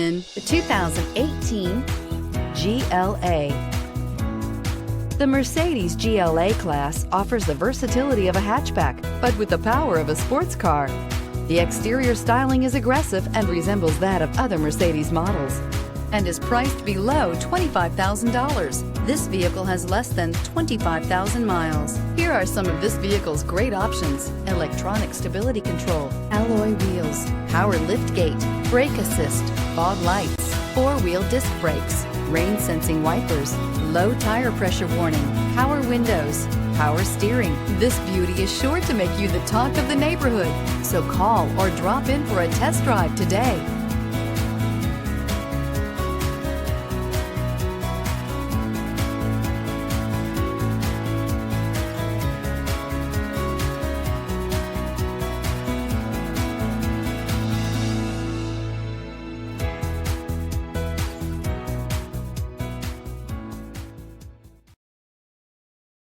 In the 2018 GLA. The Mercedes GLA-Class offers the versatility of a hatchback, but with the power of a sports car. The exterior styling is aggressive and resembles that of other Mercedes models, and is priced below $25,000. This vehicle has less than 25,000 miles. Here are some of this vehicle's great options: electronic stability control, alloy wheels, power liftgate, brake assist, fog lights, four-wheel disc brakes, rain sensing wipers, low tire pressure warning, power windows, power steering. This beauty is sure to make you the talk of the neighborhood. So call or drop in for a test drive today.